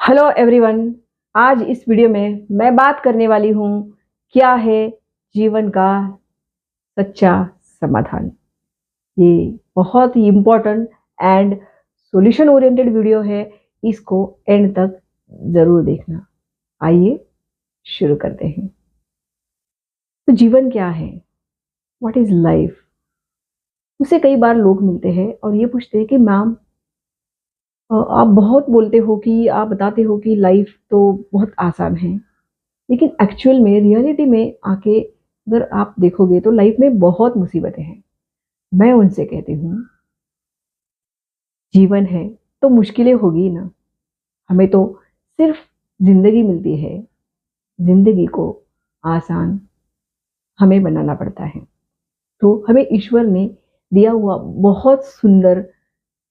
Hello everyone. आज इस video में मैं बात करने वाली हूँ क्या है जीवन का सच्चा समाधान। ये बहुत ही important and solution oriented video है। इसको एंड तक जरूर देखना। आइए शुरू करते हैं। तो जीवन क्या है? What is life? मुझसे कई बार लोग मिलते हैं और ये पूछते हैं कि मैम, आप बहुत बोलते हो कि आप बताते हो कि लाइफ तो बहुत आसान है, लेकिन एक्चुअल में रियलिटी में आके अगर आप देखोगे तो लाइफ में बहुत मुसीबतें हैं। मैं उनसे कहती हूँ, जीवन है तो मुश्किलें होगी ना। हमें तो सिर्फ जिंदगी मिलती है, जिंदगी को आसान हमें बनाना पड़ता है। तो हमें ईश्वर ने दिया हुआ बहुत सुंदर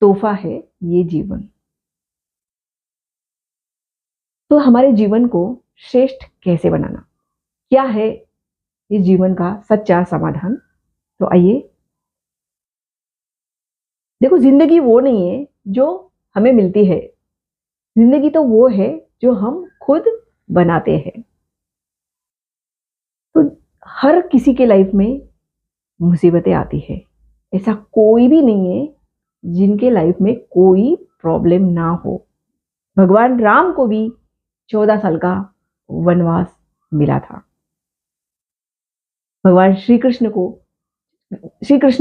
तोहफा है ये जीवन। तो हमारे जीवन को श्रेष्ठ कैसे बनाना, क्या है इस जीवन का सच्चा समाधान? तो आइए देखो, जिंदगी वो नहीं है जो हमें मिलती है, जिंदगी तो वो है जो हम खुद बनाते हैं। तो हर किसी के लाइफ में मुसीबतें आती है। ऐसा कोई भी नहीं है जिनके लाइफ में कोई प्रॉब्लम ना हो। भगवान राम को भी 14 साल का वनवास मिला था। भगवान श्री कृष्ण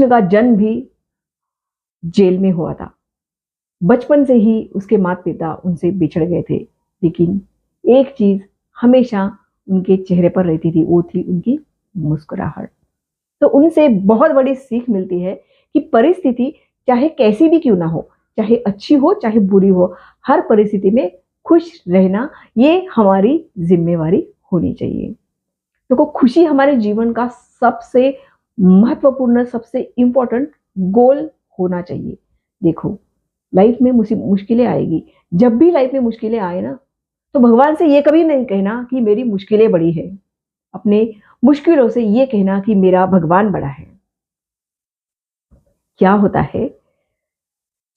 का जन्म भी जेल में हुआ था। बचपन से ही उसके माता पिता उनसे बिछड़ गए थे, लेकिन एक चीज हमेशा उनके चेहरे पर रहती थी, वो थी उनकी मुस्कुराहट। तो उनसे बहुत बड़ी सीख मिलती है कि परिस्थिति चाहे कैसी भी क्यों ना हो, चाहे अच्छी हो चाहे बुरी हो, हर परिस्थिति में खुश रहना ये हमारी जिम्मेवारी होनी चाहिए। देखो, खुशी हमारे जीवन का सबसे महत्वपूर्ण, सबसे इंपॉर्टेंट गोल होना चाहिए। देखो, लाइफ में मुश्किलें आएगी। जब भी लाइफ में मुश्किलें आए ना, तो भगवान से ये कभी नहीं कहना कि मेरी मुश्किलें बड़ी है। अपने मुश्किलों से ये कहना कि मेरा भगवान बड़ा है। क्या होता है,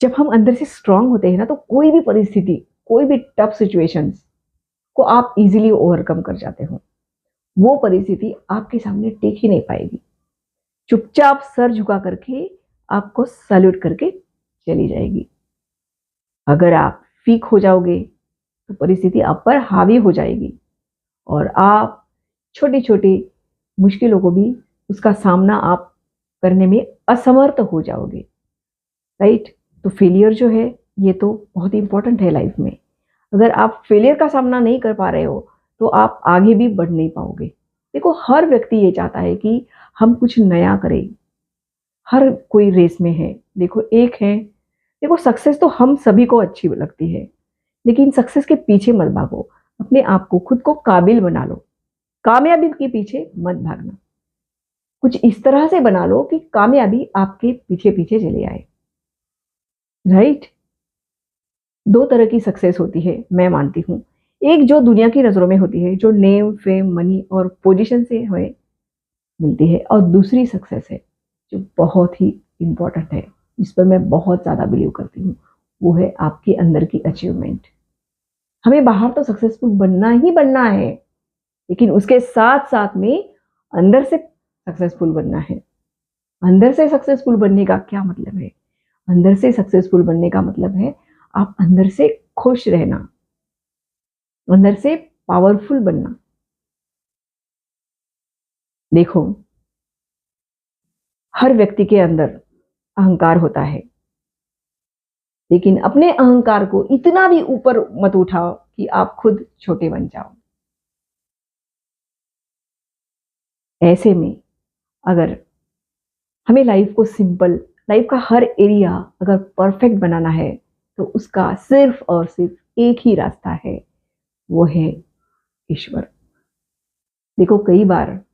जब हम अंदर से स्ट्रांग होते हैं ना, तो कोई भी परिस्थिति, कोई भी टफ सिचुएशंस को आप इजीली ओवरकम कर जाते हो। वो परिस्थिति आपके सामने टेक ही नहीं पाएगी। चुपचाप सर झुका करके आपको सैल्यूट करके चली जाएगी। अगर आप वीक हो जाओगे तो परिस्थिति आप पर हावी हो जाएगी और आप छोटी छोटी मुश्किलों को भी, उसका सामना आप करने में असमर्थ हो जाओगे। राइट? तो फेलियर जो है ये तो बहुत इंपॉर्टेंट है लाइफ में। अगर आप फेलियर का सामना नहीं कर पा रहे हो तो आप आगे भी बढ़ नहीं पाओगे। देखो, हर व्यक्ति ये चाहता है कि हम कुछ नया करें। हर कोई रेस में है। देखो, एक है, देखो सक्सेस तो हम सभी को अच्छी लगती है, लेकिन सक्सेस के पीछे मत भागो। अपने आप को, खुद को काबिल बना लो। कामयाबी के पीछे मत भागना। कुछ इस तरह से बना लो कि कामयाबी आपके पीछे पीछे चले आए। राइट? दो तरह की सक्सेस होती है, मैं मानती हूँ। एक जो दुनिया की नजरों में होती है, जो नेम, फेम, मनी और पोजीशन से हमें मिलती है, और दूसरी सक्सेस है जो बहुत ही इंपॉर्टेंट है, जिस पर मैं बहुत ज्यादा बिलीव करती हूँ। वो है आपके अंदर की अचीवमेंट। हमें बाहर तो सक्सेसफुल बनना ही बनना है, लेकिन उसके साथ साथ में अंदर से सक्सेसफुल बनना है। अंदर से सक्सेसफुल बनने का क्या मतलब है? अंदर से सक्सेसफुल बनने का मतलब है आप अंदर से खुश रहना, अंदर से पावरफुल बनना। देखो, हर व्यक्ति के अंदर अहंकार होता है, लेकिन अपने अहंकार को इतना भी ऊपर मत उठाओ कि आप खुद छोटे बन जाओ। ऐसे में अगर हमें लाइफ को सिंपल, लाइफ का हर एरिया अगर परफेक्ट बनाना है, तो उसका सिर्फ और सिर्फ एक ही रास्ता है, वो है ईश्वर। देखो, कई बार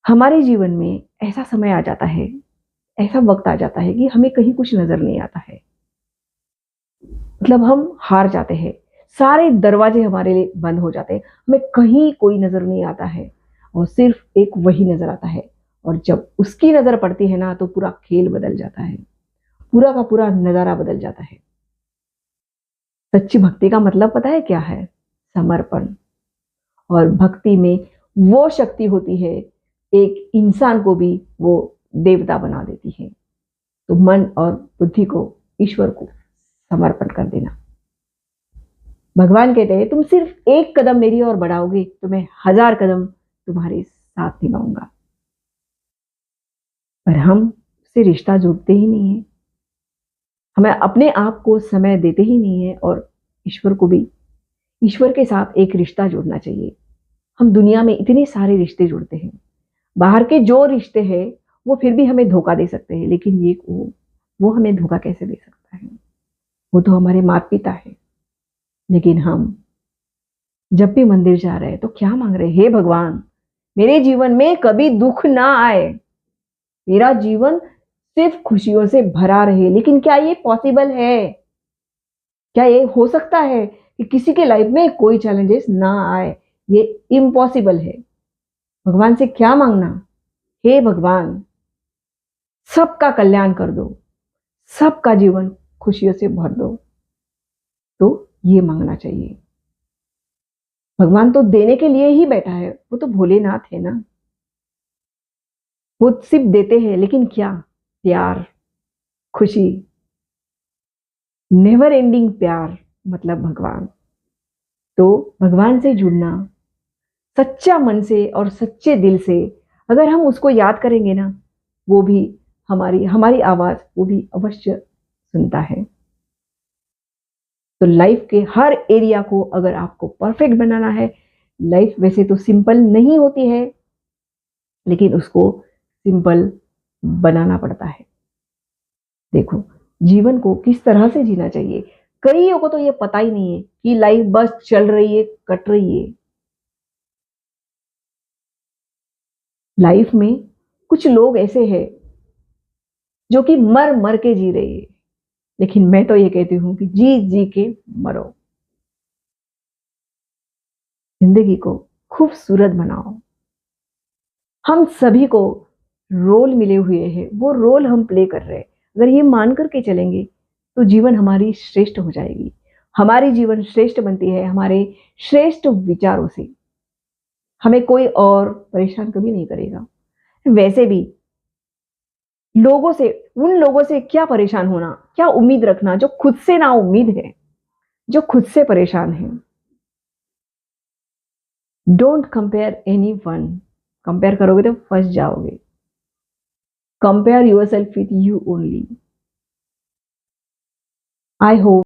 हमारे जीवन में ऐसा समय आ जाता है, ऐसा वक्त आ जाता है कि हमें कहीं कुछ नजर नहीं आता है। मतलब हम हार जाते हैं, सारे दरवाजे हमारे लिए बंद हो जाते हैं, हमें कहीं कोई नजर नहीं आता है और सिर्फ एक वही नजर आता है। और जब उसकी नजर पड़ती है ना, तो पूरा खेल बदल जाता है, पूरा का पूरा नजारा बदल जाता है। सच्ची भक्ति का मतलब पता है क्या है? समर्पण। और भक्ति में वो शक्ति होती है, एक इंसान को भी वो देवता बना देती है। तो मन और बुद्धि को ईश्वर को समर्पण कर देना। भगवान कहते हैं तुम सिर्फ एक कदम मेरी ओर बढ़ाओगे तो मैं 1000 कदम तुम्हारे साथ निभाऊंगा। पर हम से रिश्ता जोड़ते ही नहीं है, हमें अपने आप को समय देते ही नहीं है, और ईश्वर को भी, ईश्वर के साथ एक रिश्ता जोड़ना चाहिए। हम दुनिया में इतने सारे रिश्ते जोड़ते हैं, बाहर के जो रिश्ते हैं वो फिर भी हमें धोखा दे सकते हैं, लेकिन ये वो हमें धोखा कैसे दे सकता है? वो तो हमारे माता पिता है। लेकिन हम जब भी मंदिर जा रहे हैं तो क्या मांग रहे हैं? हे भगवान, मेरे जीवन में कभी दुख ना आए, मेरा जीवन सिर्फ खुशियों से भरा रहे। लेकिन क्या ये पॉसिबल है? क्या ये हो सकता है कि किसी के लाइफ में कोई चैलेंजेस ना आए? ये इम्पॉसिबल है। भगवान से क्या मांगना? हे भगवान, सबका कल्याण कर दो, सबका जीवन खुशियों से भर दो। तो ये मांगना चाहिए। भगवान तो देने के लिए ही बैठा है, वो तो भोलेनाथ है ना। वो सिर्फ देते हैं, लेकिन क्या? प्यार, खुशी, नेवर एंडिंग प्यार, मतलब भगवान। तो भगवान से जुड़ना सच्चा मन से और सच्चे दिल से, अगर हम उसको याद करेंगे ना, वो भी हमारी हमारी आवाज वो भी अवश्य सुनता है। तो लाइफ के हर एरिया को अगर आपको परफेक्ट बनाना है, लाइफ वैसे तो सिंपल नहीं होती है, लेकिन उसको सिंपल बनाना पड़ता है। देखो, जीवन को किस तरह से जीना चाहिए, कईयों को तो ये पता ही नहीं है कि लाइफ बस चल रही है, कट रही है। लाइफ में कुछ लोग ऐसे हैं जो कि मर मर के जी रहे हैं, लेकिन मैं तो ये कहती हूं कि जी जी के मरो। जिंदगी को खूबसूरत बनाओ। हम सभी को रोल मिले हुए हैं, वो रोल हम प्ले कर रहे हैं। अगर ये मान करके चलेंगे तो जीवन हमारी श्रेष्ठ हो जाएगी। हमारी जीवन श्रेष्ठ बनती है हमारे श्रेष्ठ विचारों से। हमें कोई और परेशान कभी नहीं करेगा। वैसे भी लोगों से, उन लोगों से क्या परेशान होना, क्या उम्मीद रखना जो खुद से ना उम्मीद है, जो खुद से परेशान है। Don't compare any one. Compare करोगे तो फंस जाओगे। Compare your self with you only. I hope